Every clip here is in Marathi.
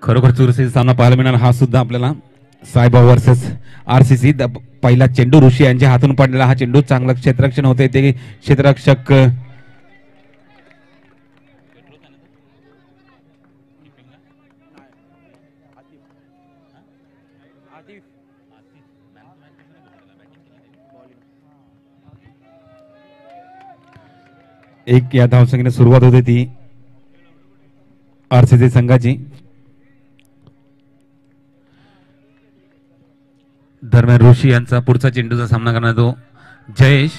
खरोखर चुरशीचा सामना पाहायला मिळणार हा सुद्धा आपल्याला. सायबा वर्सेस RCC. पहिला चेंडू ऋषी यांच्या हातून पडलेला हा चेंडू. चांगलं क्षेत्ररक्षण होते ते क्षेत्ररक्षक एक या धावसंख्येने सुरुवात होते ती RCC संघाची. दरम्यान ऋषी यांचा पुढचा चेंडूचा सामना करणार तो जयेश.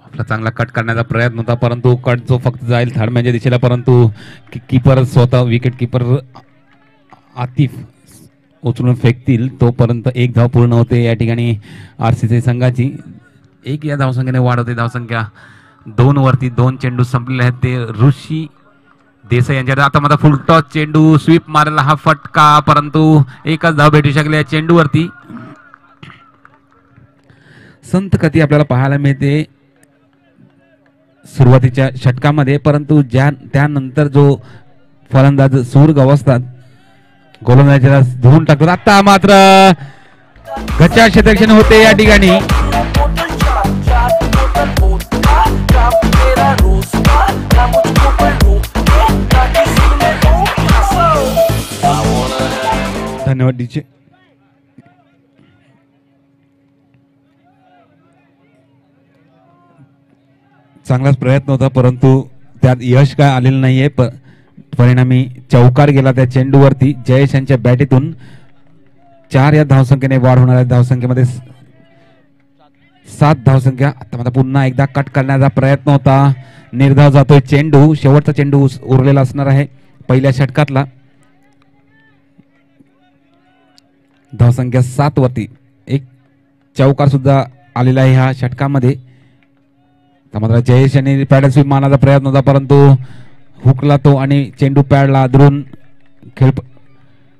आपला चांगला कट करण्याचा प्रयत्न होता परंतु कट जो फक्त जाईल थाडम्याच्या दिशेला परंतु कीपर स्वतः विकेट कीपर आतिफ उचलून फेकतील तोपर्यंत एक धाव पूर्ण होते या ठिकाणी RCC संघाची. एक या धावसंख्येने वाढ होते. धावसंख्या 2 वरती. 2 चेंडू संपलेले आहेत ते ऋषी देसाई यांच्या. आता माझा फुल टॉस चेंडू स्वीप मारला हा फटका परंतु एकच धाव भेटू शकले या चेंडूवरती. संत गती आपल्याला पाहायला मिळते सुरुवातीच्या षटकामध्ये परंतु त्यानंतर जो फलंदाज सूर गवसतात गोलंदाजाला धुवून टाकतात. आता मात्र गच्चा क्षेत्ररक्षण होते या ठिकाणी. धन्यवाद डीचे. चांगलाच प्रयत्न होता परंतु त्यात यश काय आलेलं नाहीये. परिणामी चौकार गेला त्या चेंडूवरती. जयेश यांच्या बॅटीतून 4 या धावसंख्येने वाढ होणार आहे. धावसंख्येमध्ये 7 धावसंख्या. आता मला पुन्हा एकदा कट करण्याचा प्रयत्न होता. निर्धाव जातोय चेंडू. शेवटचा चेंडू उरलेला असणार आहे पहिल्या षटकातला. धावसंख्या 7 वरती. एक चौकार सुद्धा आलेला आहे ह्या षटकामध्ये. मात्र जयेश यांनी पॅड स्वीप मारण्याचा प्रयत्न होता परंतु हुकला तो आणि चेंडू पॅडला आदरून खेळ.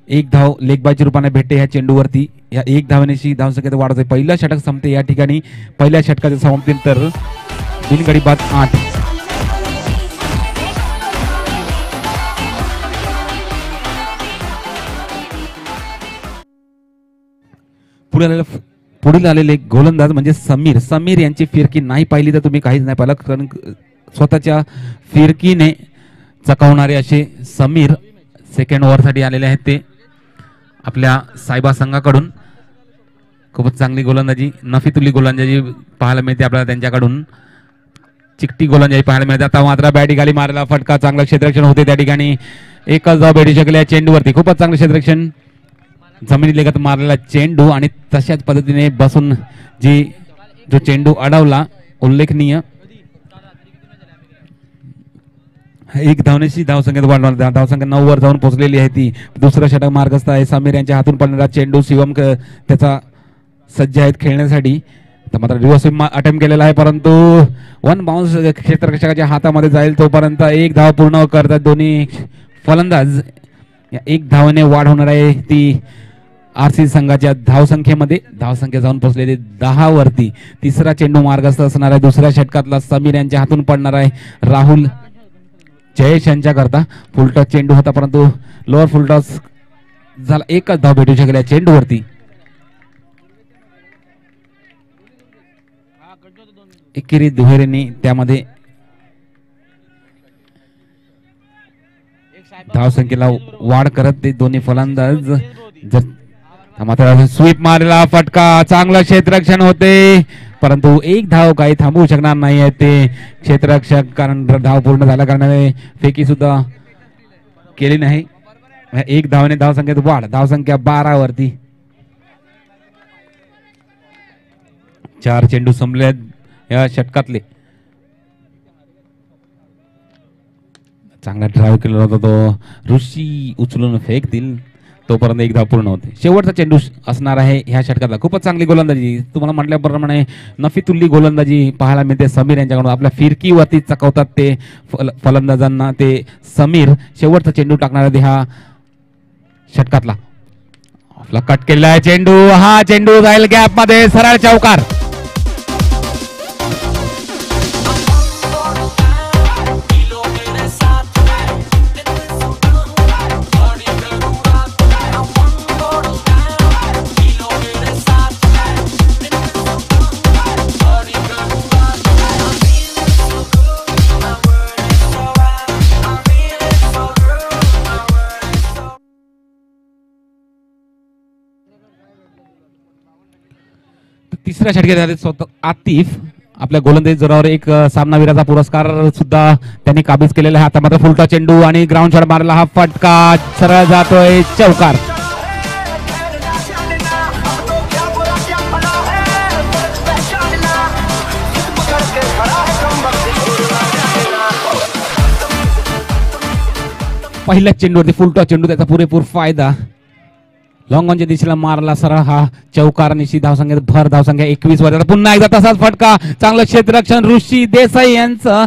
एक धाव लेगबायच्या रूपाने भेटते ह्या चेंडूवरती. या एक धावनेशी धावसंख्येत वाढ होते. पहिला षटक संपते या ठिकाणी. पहिल्या षटकाच्या समाप्तीनंतर बिनगडी बाद 8. पुढील आलेले गोलंदाज म्हणजे समीर यांची फिरकी नाही पाहिली तर तुम्ही काहीच नाही पाहिलं कारण स्वतःच्या फिरकीने चकावणारे असे समीर सेकंड ओव्हरसाठी आलेले आहेत ते आपल्या सायबा संघाकडून. खूपच चांगली गोलंदाजी नफीतुल्ली गोलंदाजी पाहायला मिळते आपल्याला त्यांच्याकडून. चिकटी गोलंदाजी पाहायला मिळते. आता मात्र बॅटी खाली मारला फटका. चांगलं क्षेत्ररक्षण होते त्या ठिकाणी. एकच धाव भेटू शकले या चेंडूवरती. खूपच चांगलं क्षेत्ररक्षण. जमिनीलगत मारलेला चेंडू आणि तशाच पद्धतीने बसून जो चेंडू अडवला उल्लेखनीय. एक धावनेशी धावसंख्येत वाढवणार. धावसंख्या 9 वर जाऊन पोहोचलेली आहे ती. दुसरा षटक मार्गस्थ आहे. समीर यांच्या हातून पडणारा चेंडू शिवम त्याचा सज्ज आहेत खेळण्यासाठी. मात्र रिव्हर्स स्वीप अटेम्प्ट केलेला आहे परंतु 1 बाउन्स क्षेत्ररक्षकाच्या हातामध्ये जाईल तोपर्यंत एक धाव पूर्ण करतात दोन्ही फलंदाज. या एक धावाने वाढ होणार आहे ती RCC संघाच्या धावसंख्येमध्ये. धावसंख्या जाऊन पोहोचलेली 10 वरती. तिसरा चेंडू मार्गस्थ असणार आहे दुसऱ्या षटकातला. समीर यांच्या हातून पडणार आहे राहुल जयेश यांच्या करता. फुलटॉस चेंडू होता परंतु लोअर फुलटॉस झाला. एकच धाव भेटू शकल्या चेंडूवरती. एकेरी दुहेरीने त्यामध्ये धावसंख्येला वाढ करत ते दोन्ही फलंदाज. मात्र स्वीप मारलेला फटका. चांगलं क्षेत्ररक्षण होते परंतु एक धाव काही थांबवू शकणार नाही आहे ते क्षेत्ररक्षक कारण धाव पूर्ण झाल्या कारणाने फेकी सुद्धा केली नाही. एक धावने धावसंख्येत वाढ. धावसंख्या 12 वरती. 4 चेंडू संपले या षटकातले. चांगला ड्राईव्ह केलेला होता तो. ऋषी उचलून फेकतील तोपर्यंत एक धाव पूर्ण होते. शेवटचा चेंडू असणार आहे ह्या षटकातला. खूपच चांगली गोलंदाजी. तुम्हाला म्हटल्याप्रमाणे नफीतुल्ली गोलंदाजी पाहायला मिळते समीर यांच्याकडून. आपल्या फिरकीवरती चकवतात ते फलंदाजांना ते समीर. शेवटचा चेंडू टाकणार आहे ह्या षटकातला. आपला कट केलेला आहे चेंडू. हा चेंडू जाईल गॅप मध्ये. सरळ चौकार. तिसऱ्या षटकात स्वतः आतिफ आपल्या गोलंदाजी जोरावर एक सामनावीराचा पुरस्कार सुद्धा त्यांनी काबीज केलेला आहे. आता मात्र फुलटा चेंडू आणि ग्राउंड शॉट मारला, हा फटका सरळ जातोय, चौकार. पहिल्या चेंडूवरती फुलटा चेंडू, त्याचा पुरेपूर फायदा. लॉंग ऑनच्या दिशेला मारला सरळ, हा चौकार. निशी धावसंख्येत भर, धावसंख्या 21 वर. पुन्हा एकदा तसाच फटका, चांगलं क्षेत्ररक्षण ऋषी देसाई यांचं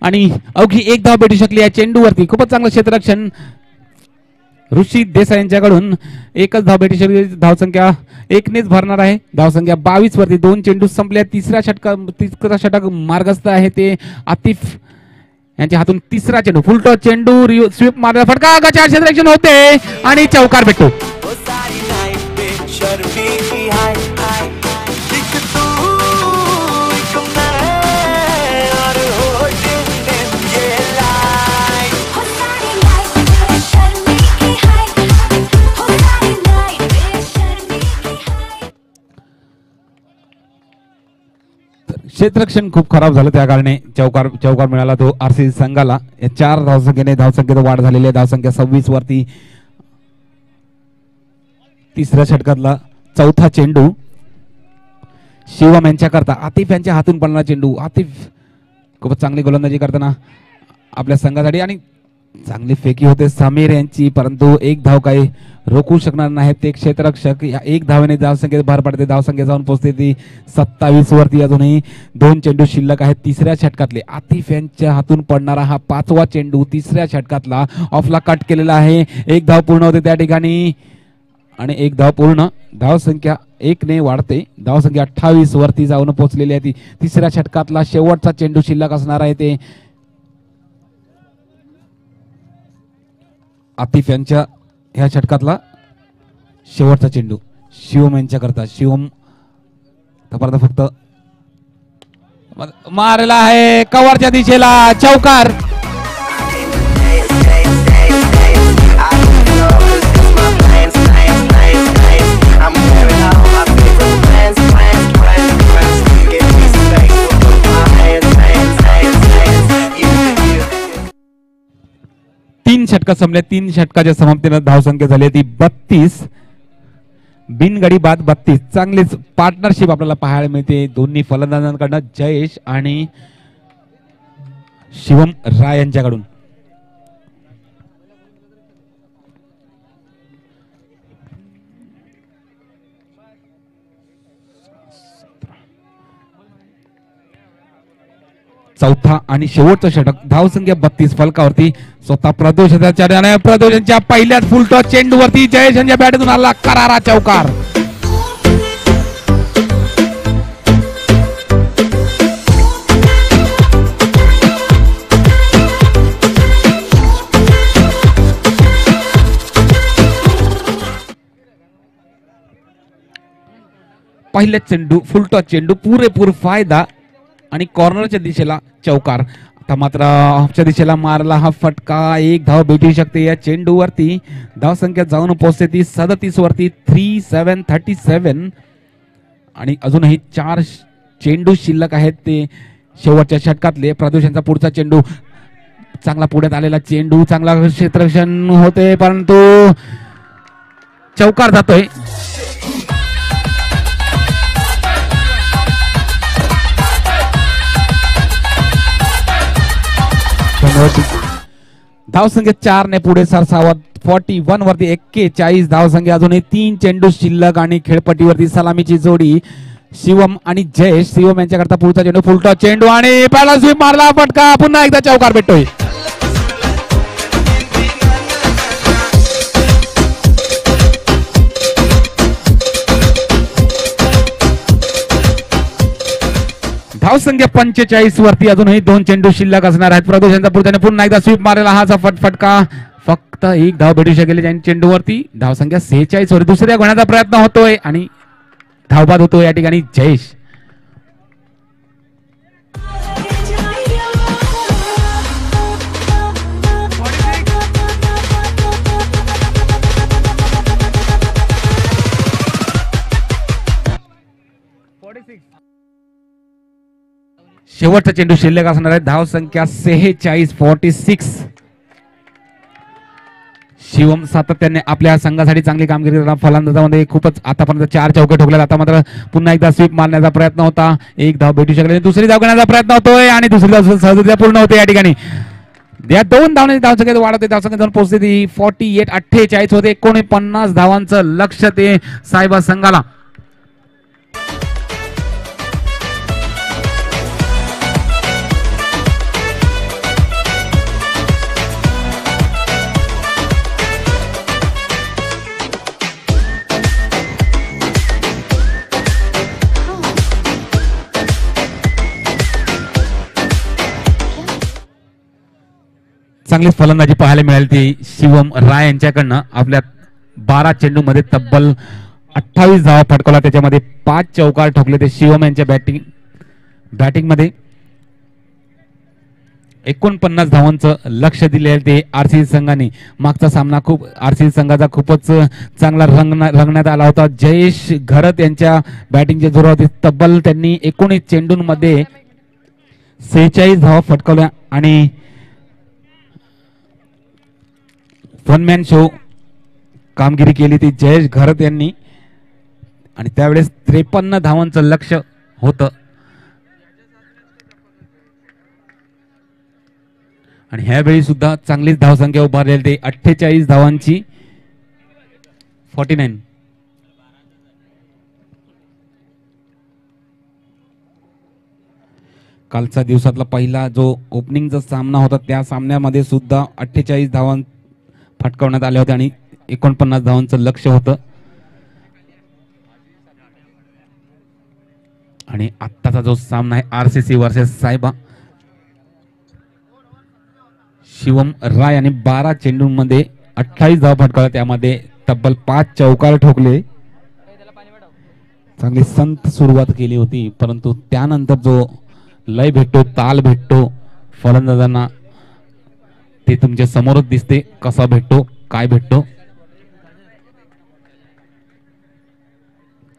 आणि अवघी एक धाव भेटू शकली या चेंडूवरती. खूपच चांगलं क्षेत्ररक्षण ऋषी देसाई यांच्याकडून. एकच धाव भेटू शकली, धावसंख्या 1नेच भरणार आहे. धावसंख्या 22 वरती 2 चेंडू संपल्या. तिसरा षटक मार्गस्थ आहे ते आतिफ यांच्या हातून. तिसरा चेंडू फुलटो चेंडू, स्वीप मारला, फटका, गचार क्षेत्ररक्षण होते आणि चौकार भेटतो. क्षेत्ररक्षण खूप खराब झालं, त्या कारणे चौकार मिळाला तो आरसीबी संघाला. या 4 धावसंख्येने धावसंख्येत वाढ झालेली आहे. धावसंख्या 26 वरती. तिसऱ्या षटकातला चौथा चेंडू शिवम यांच्याकरता, आतिफ यांच्या हातून पडणारा चेंडू. आतिफ खूपच चांगली गोलंदाजी करताना आपल्या संघासाठी आणि चांगली फेकी होते समीर यांची, परंतु एक धाव काही रोखू शकणार नाहीत ते क्षेत्ररक्षक. या एक धावेने धावसंख्येत भर पडते, धावसंख्या जाऊन पोहोचते ती 27 वरती. अजूनही 2 चेंडू शिल्लक आहेत. तिसऱ्या षटकातले आतिफ यांच्या हातून पडणारा हा 5वा चेंडू तिसऱ्या षटकातला ऑफला कट केलेला आहे. एक धाव पूर्ण होते त्या ठिकाणी आणि एक धाव पूर्ण, धावसंख्या 1ने वाढते. धावसंख्या 28 वरती जाऊन पोहोचलेली आहे. तिसऱ्या षटकातला शेवटचा चेंडू शिल्लक असणार आहे ते आतिफ यांच्या ह्या षटकातला शेवटचा चेंडू शिवम यांच्याकरता. शिवम फक्त मारला आहे कव्हरच्या दिशेला, चौकार. तीन षटक संपले. 3 षटकाच्या समाप्तीने धावसंख्या झाली ती 32. बिनगडी बाद 32. चांगलीच पार्टनरशिप आपल्याला पाहायला मिळते दोन्ही फलंदाजांकडून, जयेश आणि शिवम राय यांच्याकडून. चौथा आणि शेवटचं षटक, धावसंख्या 32 फलकावरती. स्वतः प्रदोषाच्या पहिल्याच फुलटॉस चेंडूवरती जयेश यांच्या बॅटमधून आला करारा चौकार. पहिल्या चेंडू फुलटॉस चेंडू, पुरेपूर फायदा आणि कॉर्नरच्या दिशेला चौकार. आता मात्र ऑफच्या दिशेला मारला हा फटका, एक धाव भेटू शकते या चेंडूवरती. धावसंख्या जाऊन पोहोचते ती 37 वरती. 37 आणि अजूनही 4 चेंडू शिल्लक आहेत ते शेवटच्या षटकातले. प्रदूषणचा पुढचा चेंडू, चांगला पुढ्यात आलेला चेंडू, चांगला क्षेत्ररक्षण होते परंतु चौकार जातोय. धावसंख्या 4 ने पुढे सरसावत 41 वरती. 41 धावसंख्या. अजूनही 3 चेंडू शिल्लक आणि खेळपट्टीवरती सलामीची जोडी शिवम आणि जयेश. शिवम यांच्याकरता पुढचा चेंडू, फुलटॉस चेंडू आणि पहिला स्वीप मारला, फटका, पुन्हा एकदा चौकार भेटतोय. धावसंख्या 45 वरती. अजूनही 2 चेंडू शिल्लक असणार आहेत. प्रदूषणचा पुढच्याने पुन्हा एकदा स्वीप मारलेला हा फटका, फक्त एक धाव भेटू शकेल या चेंडूवरती. धावसंख्या 46 वर. दुसऱ्या गुणाचा प्रयत्न होतोय आणि धावबाद होतोय या ठिकाणी जयेश. शेवटचा चेंडू शिल्लक असणार आहे. धाव संख्या 46-46. शिवम सातत्याने आपल्या संघासाठी चांगली कामगिरी करताना फलंदाजामध्ये खूपच आतापर्यंत 4 चौके ठोकले. आता मात्र पुन्हा एकदा स्वीप मारण्याचा प्रयत्न होता. एक धाव भेटू शकले, दुसरी धाव घेण्याचा प्रयत्न होतोय आणि दुसरी धाव सहजरित्या पूर्ण होते. या ठिकाणी या 2 धावने धावसंख्येत वाढ होते. धावसंख्या जाऊन पोहोचते ती 48-48 होते. 49 धावांचं लक्ष ते सायबा संघाला. चांगलीच फलंदाजी पाहायला मिळाली ती शिवम राय यांच्याकडनं. आपल्या 12 चेंडूमध्ये तब्बल 28 धावा फटकवला. त्याच्यामध्ये 5 चौकार ठोकले. ते शिवम यांच्या बॅटिंग मध्ये 49 धावांचं लक्ष दिले ते आरसीबी संघाने. मागचा सामना आरसीबी संघाचा खूपच चांगला रंगण्यात आला होता. जयेश घरत यांच्या बॅटिंगच्या जोरावरती तब्बल त्यांनी 19 चेंडूंमध्ये 46 धावा फटकवल्या आणि वनमॅन शो कामगिरी केली ती जयेश घरत यांनी. आणि त्यावेळेस 53 धावांचं लक्ष होतं. आणि ह्यावेळी सुद्धा चांगलीच धावसंख्या उभारलेली ते 48 धावांची 49. कालचा दिवसातला पहिला जो ओपनिंगचा सामना होता त्या सामन्यामध्ये सुद्धा 48 धावां फटकावण्यात आले होते आणि 49 धावांचं लक्ष होतं. आणि आत्ताचा जो सामना आहे आरसीसी वर्सेस सायबा, शिवम राय आणि 12 चेंडूंमध्ये 28 धावा फटकावल्या. त्यामध्ये तब्बल 5 चौकार ठोकले. चांगली संत सुरुवात केली होती, परंतु त्यानंतर जो लय भेटतो, ताल भेटतो फलंदाजांना ते तुमच्या समोरच दिसते. कसा भेटतो, काय भेटतो.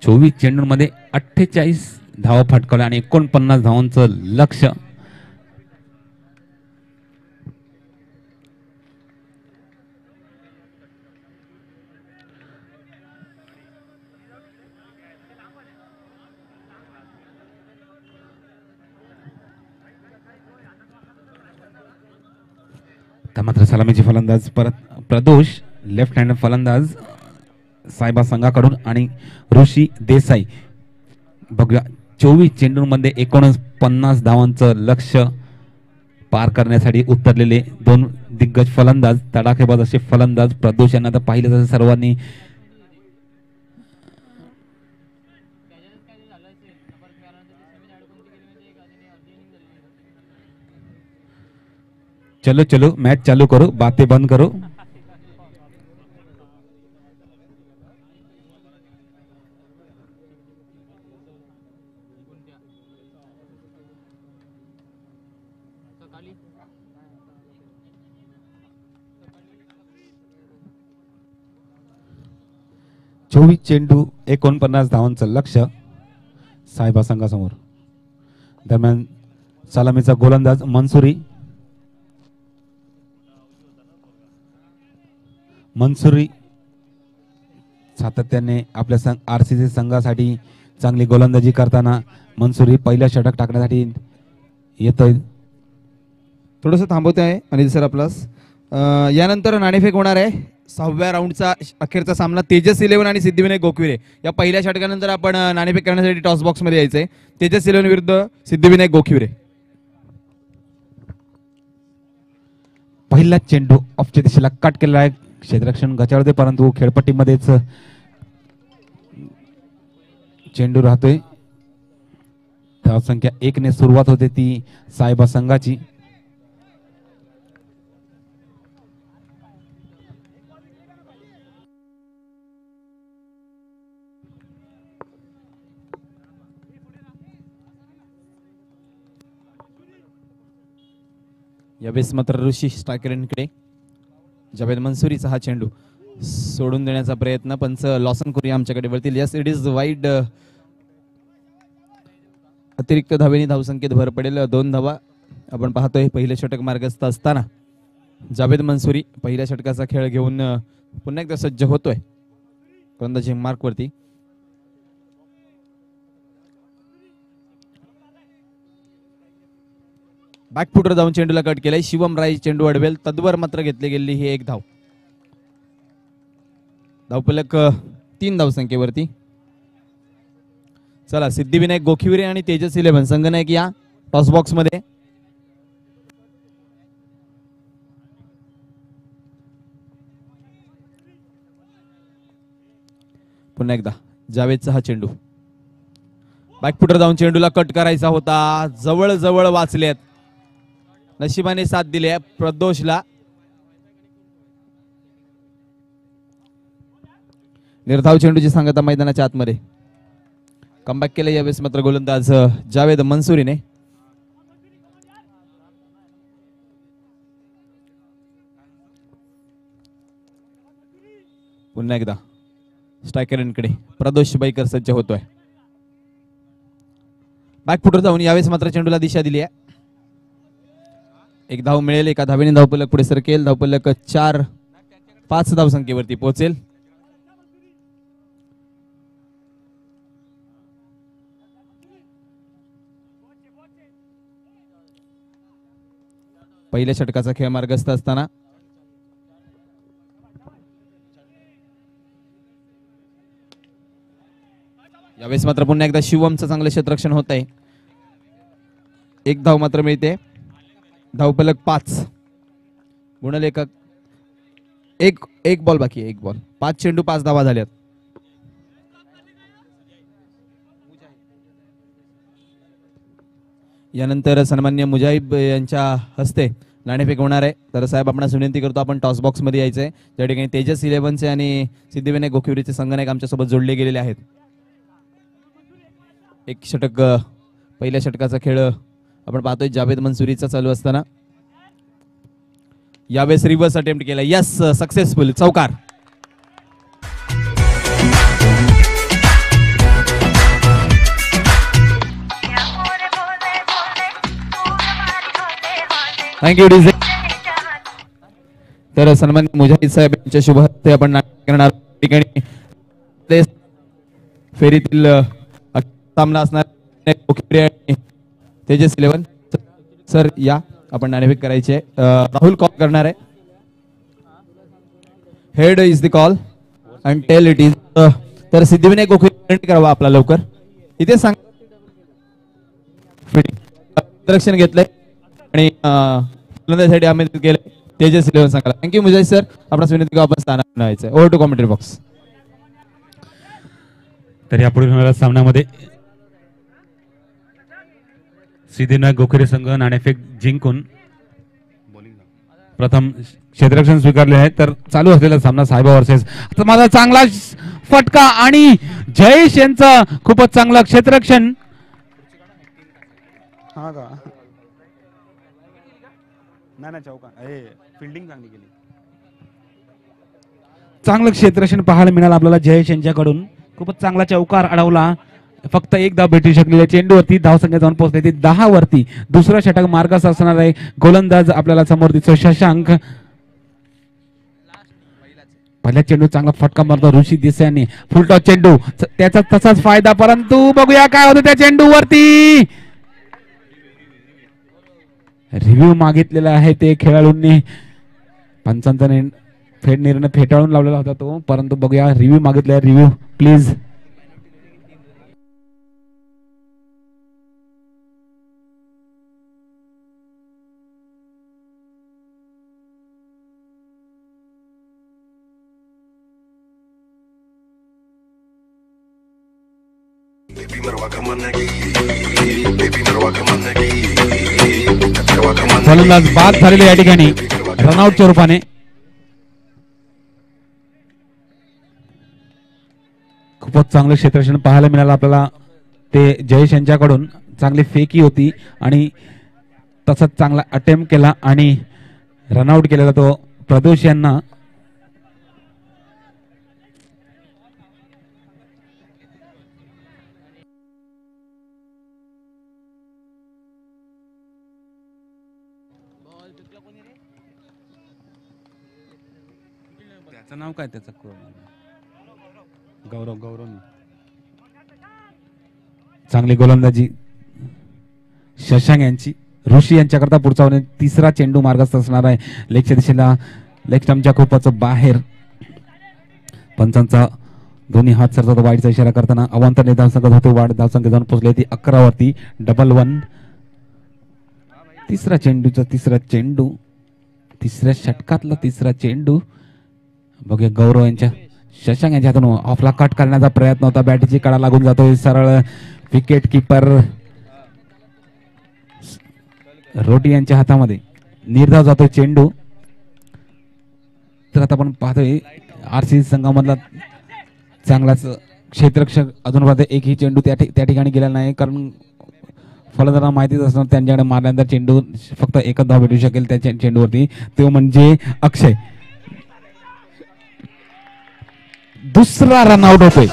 24 चेंडूंमध्ये 48 धावा फटकावल्या आणि 49 धावांचं लक्ष. मात्र सलामीचे फलंदाज परत प्रदोष, लेफ्ट हँड फलंदाज सायबा संघाकडून आणि ऋषी देसाई. बघूया 24 चेंडूंमध्ये 49 धावांचं लक्ष पार करण्यासाठी उतरलेले 2 दिग्गज फलंदाज, तडाखेबाज असे फलंदाज. प्रदोष यांना तर पाहिलं तसं सर्वांनी चलो चलो मैच चालू करो, बातें बंद करो. चोवीस चेंडू 49 धावांचं लक्ष सायबा संघासमोर. दरम्यान सलामीचा गोलंदाज मनसुरी सातत्याने आपल्या आरसीसी संघासाठी चांगली गोलंदाजी करताना मनसुरी पहिल्या षटक टाकण्यासाठी येतोय. थोडंसं थांबवते आहे अनिल सर आपलास. यानंतर नाणेफेक होणार आहे. 6व्या राऊंडचा अखेरचा सामना तेजस 11 आणि सिद्धिविनायक गोखविरे. या पहिल्या षटकानंतर आपण नाणेफेक करण्यासाठी टॉस बॉक्स मध्ये यायचंय. तेजस 11 विरुद्ध सिद्धिविनायक गोखविरे. पहिला चेंडू ऑफच्या दिशेला कट केलेला आहे. क्षेत्ररक्षण गचाळते, परंतु खेळपट्टीमध्येच चेंडू राहतोय. धावसंख्या 1 ने सुरुवात होते ती सायबा संघाची. यावेळेस मात्र ऋषी स्ट्रायकरकडे जावेद मनसुरीचा हा चेंडू सोडून देण्याचा प्रयत्न. पंच लॉसन करूया आमच्याकडे वळतील. Yes, it is wide. अतिरिक्त धावेने धावसंख्येत भर पडेल 2 धावा आपण पाहतोय. पहिलं षटक मार्गस्थ असताना जावेद मंसुरी पहिल्या षटकाचा खेळ घेऊन पुन्हा एकदा सज्ज होतोय गोलंदाजी मार्कवरती. बॅकफुटर जाऊन चेंडूला कट केलाय. शिवम राय चेंडू अडवेल. तद्वर मात्र घेतली गेली ही एक धाव. धावफलक 3 धावसंख्येवरती. चला सिद्धिविनायक गोखिवरे आणि तेजस 11 संगनायक या टॉस बॉक्स मध्ये. पुन्हा एकदा जावेदचा हा चेंडू. बॅकफुटर जाऊन चेंडूला कट करायचा होता. जवळ जवळ वाचलेत. नशिबाने साथ दिली आहे प्रदोषला. निर्धाव चेंडूची सांगता मैदानाच्या आतमध्ये. कमबॅक केलं यावेळेस मात्र गोलंदाज जावेद मंसुरीने. पुन्हा एकदा स्ट्रायकरांकडे प्रदोष बाईकर सज्ज होतोय. बॅकफुटर जाऊन यावेळेस मात्र चेंडूला दिशा दिली आहे. एक धाव मिळेल. एका धावेने धावफलक पुढे सरकेल. धावफलक 4-5 धावसंख्येवरती पोहोचेल. पहिल्या षटकाचा खेळ मार्गस्थ असताना यावेळेस मात्र पुन्हा एकदा शिवमचं चांगलं क्षेत्ररक्षण होत आहे. एक धाव मात्र मिळते. धावफलक 5 गुणले एक बॉल बाकी आहे. एक बॉल 5 चेंडू 5 धावा झाल्यात. यानंतर सन्मान्य मुजाहिब यांच्या हस्ते नाणेफेक होणार आहे. तर साहेब आपणास विनंती करतो आपण टॉस बॉक्स मध्ये यायचंय. त्या ठिकाणी तेजस 11चे आणि सिद्धिविनायक गोखिवरीचे संगनायक आमच्यासोबत जोडले गेलेले आहेत. एक षटक पहिल्या षटकाचा खेळ आपण पाहतोय जावेद मंसुरीचा चालू असताना यावेळेस रिव्हर्स अटेम्प्ट केला. यस सक्सेसफुल चौकार. Thank you DJ. तर सन्मान्य मुजाहिद साहेब यांच्या शुभ हस्ते आपण नाटक करणार. ठिकाणी फेरीतील सामना असणार तेजस 11 सर या आपण नाणेफेक करायचे. राहुल कॉल करणार आहे. Head is the call and tail it is. तर सिद्धिविनायक गोखले करावा आपला लवकर. इथे सांग रक्षण घेतलंय आणि फलंदाजीसाठी आमंत्रित केले तेजस 11 सांगायला. Thank you Mujahid sir. आपणास विनंती करू आपण स्थानावर व्हायचं. Over to commentary box. तर यापुढील होणाऱ्या सामन्यामध्ये सिद्धिविनायक गोखरे संघ नाणेफेक जिंकून प्रथम क्षेत्ररक्षण स्वीकारले आहे. तर चालू असलेला सामना साहेबा वर्सेस. आता माझा चांगला फटका आणि जयेश यांचं खूपच चांगलं क्षेत्ररक्षण. चांगलं क्षेत्ररक्षण पाहायला मिळालं आपल्याला जयेश यांच्याकडून. खूपच चांगला चौकार अडवला. फक्त एक धाव भेटू शकलेली चेंडूवरती धावसंख्या जाऊन पोहोचली ती 10 वरती. दुसरा षटक मार्गास असणार आहे. गोलंदाज आपल्याला समोर दिसतो शशांक. पहिला चेंडू चांगला फटका मारतो ऋषी देसाईने. फुलटॉस चेंडू त्याचा तसाच फायदा. परंतु बघूया काय होतं त्या चेंडूवरती. रिव्ह्यू मागितलेला आहे ते खेळाडूंनी. पंचांचा निर्णय फेटाळून लावलेला होता तो. परंतु बघूया रिव्ह्यू मागितला. Review please. फलंदाज बाद झालेले या ठिकाणी रनआउटच्या रूपाने. खूपच चांगलं क्षेत्ररक्षण पाहायला मिळालं आपल्याला ते जयेश यांच्याकडून. चांगली फेकी होती आणि तसंच चांगला अटेम्प्ट केला आणि रनआउट केलेला तो प्रदोष यांना. त्याचं नाव काय त्याचं गौरव गौरव चांगली गोलंदाजी शशांक यांची. ऋषी यांच्याकरता पुढचा तिसरा चेंडू मार्गस्थ असणार आहे लेगच्या दिशेला. लेग स्टंपच्या खूपच बाहेर. पंचांचा दोन्ही हात सरतात वाईटचा इशारा करताना अवांतर धावसंख्या होते. वाढ धावसंख्या जाऊन पोहोचली ती 11 वरती. 1-1. तिसरा चेंडू तिसऱ्या षटकातला तिसरा चेंडू. बघूया गौरव यांच्या शशांक यांच्या हातून ऑफला कट करण्याचा प्रयत्न होता. बॅटीची कडा लागून जातोय. सरळ विकेट किपर रोटी यांच्या हातामध्ये. निर्धाव जातोय चेंडू. तर आता आपण पाहतोय आरसीबी संघामधला चांगलाच क्षेत्ररक्षक अजूनपर्यंत एकही चेंडू त्या ठिकाणी गेलेला नाही. कारण फलंदाजांना माहितीच असणार त्यांच्याकडे मारल्यानंतर चेंडू फक्त एकच धाव भेटू शकेल त्या चेंडूवरती. तो म्हणजे अक्षय. दुसरा रनआउट होतोय.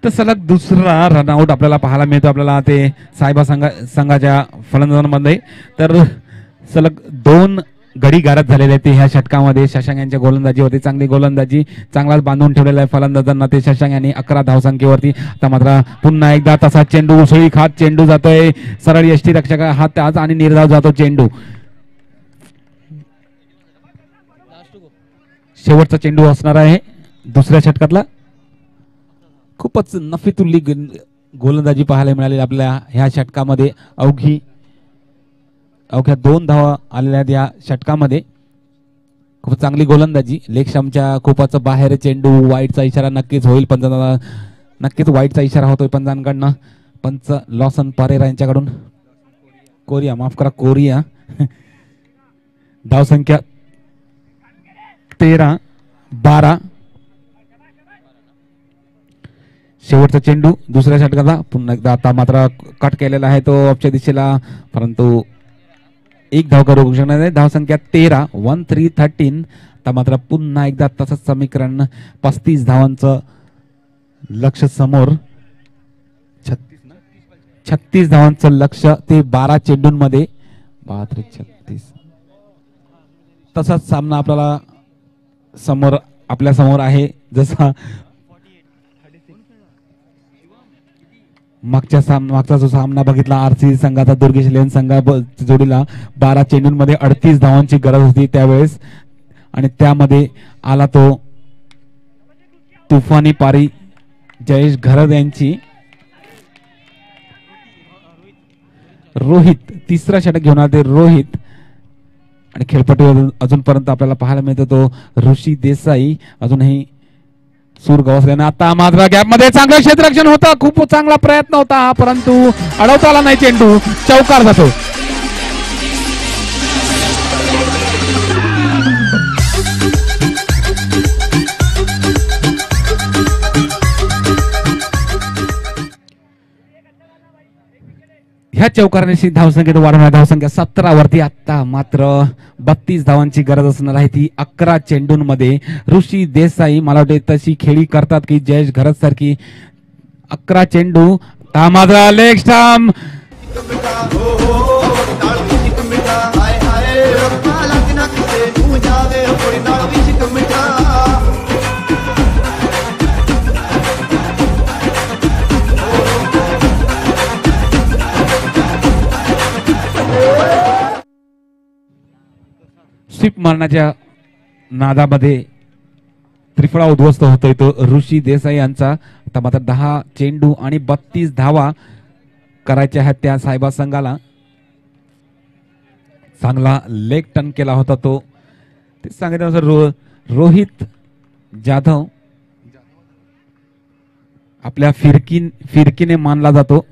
तर सलग दुसरा रनआउट आपल्याला पाहायला मिळतो. आपल्याला ते सायबा संघाच्या फलंदाजांमध्ये. तर सलग 2 गडी गारद झालेले ते ह्या षटकामध्ये. शशांक यांच्या गोलंदाजीवरती चांगली गोलंदाजी. चांगलाच बांधून ठेवलेला आहे फलंदाजांना ते शशांक यांनी 11 धावसंख्येवरती. आता मात्र पुन्हा एकदा तसा चेंडू उसळी खात चेंडू जातोय सरळ यष्टीरक्षक हात आज आणि निर्धाव जातो चेंडू. शेवटचा चेंडू असणार आहे दुसऱ्या षटकातला. खूपच नफीतुल्ली गोलंदाजी पाहायला मिळाली आपल्या ह्या षटकामध्ये. अवघ्या 2 धावा आलेल्या या षटकामध्ये. खूप चांगली गोलंदाजी. लेग स्टंपच्या खूपच बाहेर चेंडू. वाईटचा इशारा नक्कीच होईल पंचांना. नक्कीच वाईटचा इशारा होतोय पंचांकडनं. पंच लॉसन परेरा यांच्याकडून. कोरिया. धावसंख्या 13-12. शेवटचा चेंडू दुसऱ्या षटकाचा. पुन्हा एकदा आता मात्र कट केलेला आहे तो ऑफच्या दिशेला. परंतु एक धाव करू शकणार नाही. धावसंख्या 13. 1-3-13. आता मात्र पुन्हा एकदा तसंच समीकरण. 35 धावांचं लक्ष समोर. 36 धावांचं लक्ष ते 12 चेंडूंमध्ये. 32-36. तसाच सामना आपल्याला आपल्या समोर आहे. जसा मागचा जो सामना बघितला आरसीबी संघाचा दुर्गेश 11 संघा जोडीला 12 चेंडूंमध्ये 38 धावांची गरज होती त्यावेळेस. आणि त्यामध्ये आला तो तुफानी पारी जयेश घरद यांची. रोहित तिसरा षटक घेऊन आले रोहित. आणि खेळपट्टीवर अजूनपर्यंत आपल्याला पाहायला मिळतो तो ऋषी देसाई अजूनही सूर गवसल्याने. आता मात्र गॅप मध्ये चांगलं क्षेत्ररक्षण होतं. खूप चांगला प्रयत्न होता हा, परंतु अडवता आला नाही चेंडू. चौकार जातो. ह्या चौकाराने धावसंख्येत वाढवणार. धावसंख्या 17 वरती. आता मात्र 32 धावांची गरज असणार आहे ती 11 चेंडूंमध्ये. ऋषी देसाई मला वाटते तशी खेळी करतात की जयेश घरत सारखी. 11 चेंडू. मात्र लेग स्टंप. स्वीप मारण्याच्या नादामध्ये त्रिफळा उद्ध्वस्त होतोय तो ऋषी देसाई यांचा. आता मात्र 10 चेंडू आणि 32 धावा करायच्या आहेत त्या सायबा संघाला. चांगला लेग टर्न केला होता तो. ते सांगितल्यानुसार रोहित जाधव आपल्या फिरकीने मानला जातो.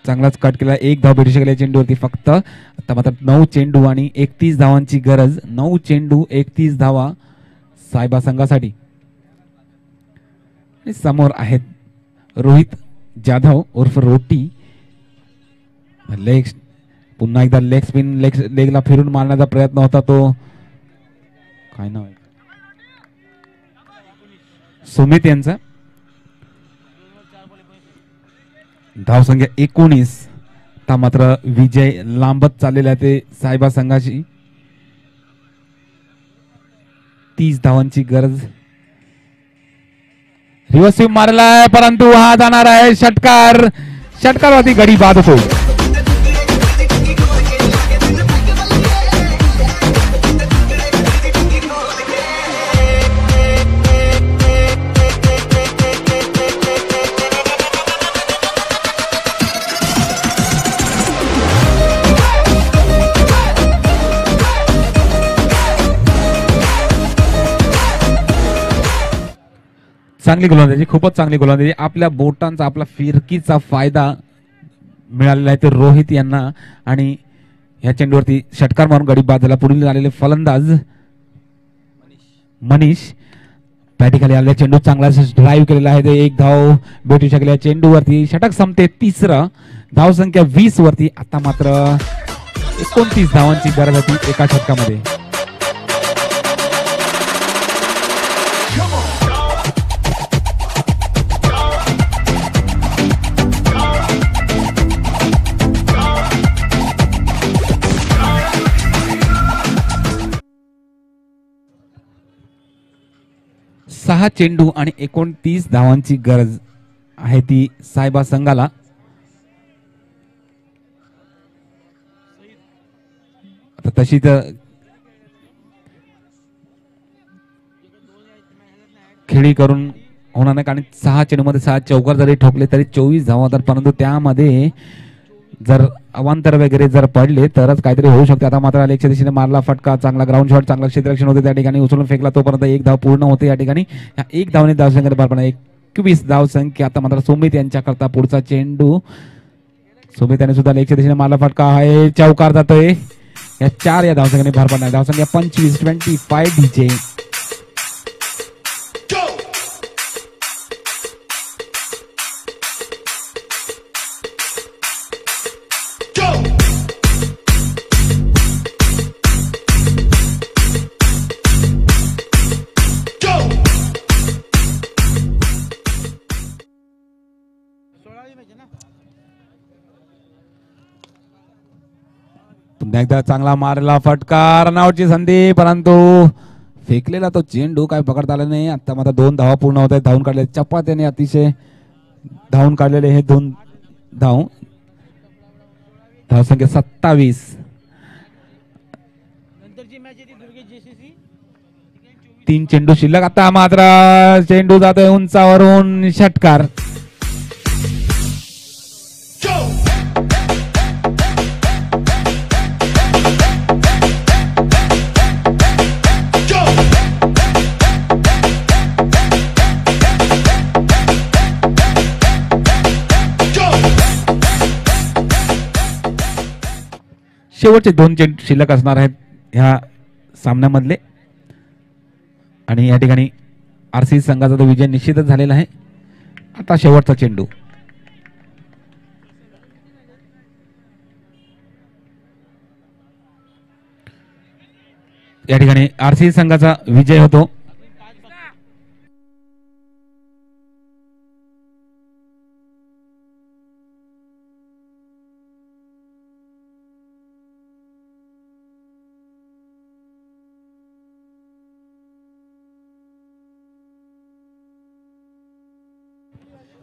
चांगलाच कट केला. एक धाव भेटू शकले चेंडूवरती फक्त. आता मात्र 9 चेंडू आणि 31 धावांची गरज. 9 चेंडू 31 धावा सायबा संघासाठी. समोर आहेत रोहित जाधव उर्फ रोटी. लेग पुन्हा एकदा लेग स्पिन लेगला फिरून मारण्याचा प्रयत्न होता तो काय नाव आहे सुमित यांचा. धावसंख्या 19. आता मात्र विजय लांबत चाललेला आहे ते सायबा संघाची. 30 धावांची गरज. रिव्हर्स स्विंग मारलाय परंतु हा जाणार आहे षटकार. षटकारवरती गडी बाद होतो. चांगली गोलंदाजी, खूपच चांगली गोलंदाजी. आपल्या बोटांचा आपला फिरकीचा फायदा मिळालेला आहे ते रोहित यांना. आणि या चेंडूवरती षटकार मारून गडी बाद झाला. पुढील आलेले फलंदाज मनीष पॅटीखाली आलेला चेंडू चांगला ड्राईव्ह केलेला आहे. ते एक धाव भेटू शकले चेंडूवरती. षटक संपते 3रं. धावसंख्या 20 वरती. आता मात्र 29 धावांची गरज होती एका षटकामध्ये. सहा चेंडू आणि 29 धावांची गरज आहे ती सायबा संघाला. आता तशी तर खेळी करून होणार नाही कारण 6 चेंडूमध्ये 6 चौकार जरी ठोकले तरी 24 धावा होतात. परंतु त्यामध्ये जर अवांतर वगैरे जर पडले तरच काहीतरी होऊ शकते. आता मात्र लेगच्या दिशेने मारला फटका. चांगला ग्राउंड शॉट. चांगला क्षेत्ररक्षण होते त्या ठिकाणी. उचलून फेकला तोपर्यंत एक धाव पूर्ण होते या ठिकाणी. एक धावने धावसंख्या पार पडणार. 21 धावसंख्या. आता मात्र सुमित यांच्याकरता पुढचा चेंडू. सुमित यांनी सुद्धा लेगच्या दिशेने मारला फटका आहे. चौकार जातोय. या 4 या धावसंख्येने भार पडणार. धावसंख्या 25. 25 डीजे. पुन्हा एकदा चांगला मारला फटका. रनआउटची संधी परंतु फेकलेला तो चेंडू काय पकडता आला नाही. आता मात्र 2 धावा पूर्ण होत आहेत. धावून काढले चपात्याने अतिशय धावून काढलेले हे 2 धाव. धावसंख्या 27. 3 चेंडू शिल्लक. आता मात्र चेंडू जातोय उंचावरून. षटकार. शेवटचे 2 चेंडू शिल्लक असणार आहेत ह्या सामन्यामधले. आणि या ठिकाणी आरसी संघाचा तो विजय निश्चितच झालेला आहे. आता शेवटचा चेंडू. या ठिकाणी आरसी संघाचा विजय होतो.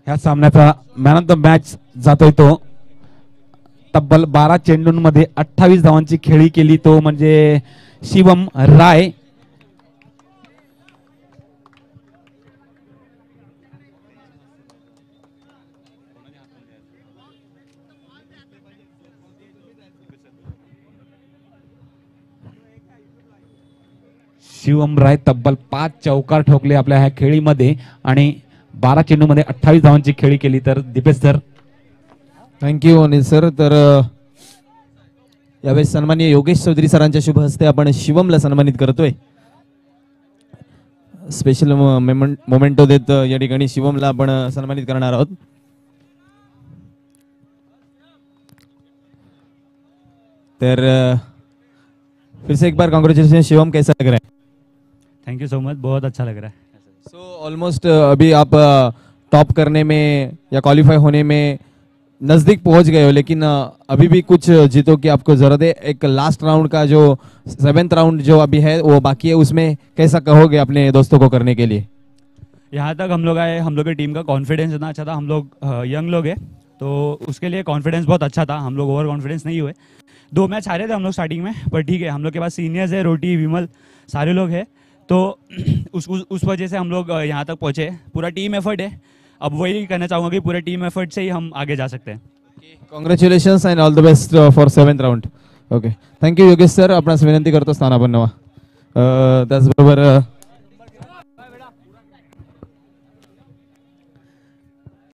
ह्या सामन्याचा मॅन ऑफ द मॅच जातोय तो. तब्बल 12 चेंडूंमध्ये 28 धावांची खेळी केली तो म्हणजे शिवम राय. शिवम राय तब्बल 5 चौकार ठोकले आपल्या ह्या खेळीमध्ये आणि 12 चेंडूमध्ये 28 धावांची खेळी केली. तर Deepesh sir thank you Anil sir. तर यावेळेस सन्माननीय योगेश चौधरी सरांच्या शुभ हस्ते आपण शिवमला सन्मानित करतोय. स्पेशल मोमेंटो देत या ठिकाणी शिवमला आपण सन्मानित करणार आहोत. तर फिर से एक बार कांग्रेचुलेशन शिवम, कैसा लग रहा है? थैंक यू सो मच, बहुत अच्छा लग रहा है. सो ऑलमोस्ट अभी आप टॉप करने में या क्वालिफाई होने में नज़दीक पहुंच गए हो, लेकिन अभी भी कुछ जीतों की आपको ज़रूरत है. एक लास्ट राउंड का जो 7th राउंड जो अभी है वो बाकी है, उसमें कैसा कहोगे अपने दोस्तों को करने के लिए? यहाँ तक हम लोग आए, हम लोग की टीम का कॉन्फिडेंस इतना अच्छा था. हम लोग यंग लोग हैं तो उसके लिए कॉन्फिडेंस बहुत अच्छा था. हम लोग ओवर कॉन्फिडेंस नहीं हुए. 2 मैच हारे थे हम लोग स्टार्टिंग में, पर ठीक है, हम लोग के पास सीनियर्स है, रोटी विमल सारे लोग हैं, तो उस वजह से हम लोग यहाँ तक पहुँचे. पूरा टीम एफर्ट है. अब वही कहना चाहूँगा कि पूरे टीम एफर्ट से ही हम आगे जा सकते हैं. Congratulations and all the best for 7th round. Okay, thank you Yogesh sir. आपणास विनंती करतो स्थानापन्न व्हा. त्याचबरोबर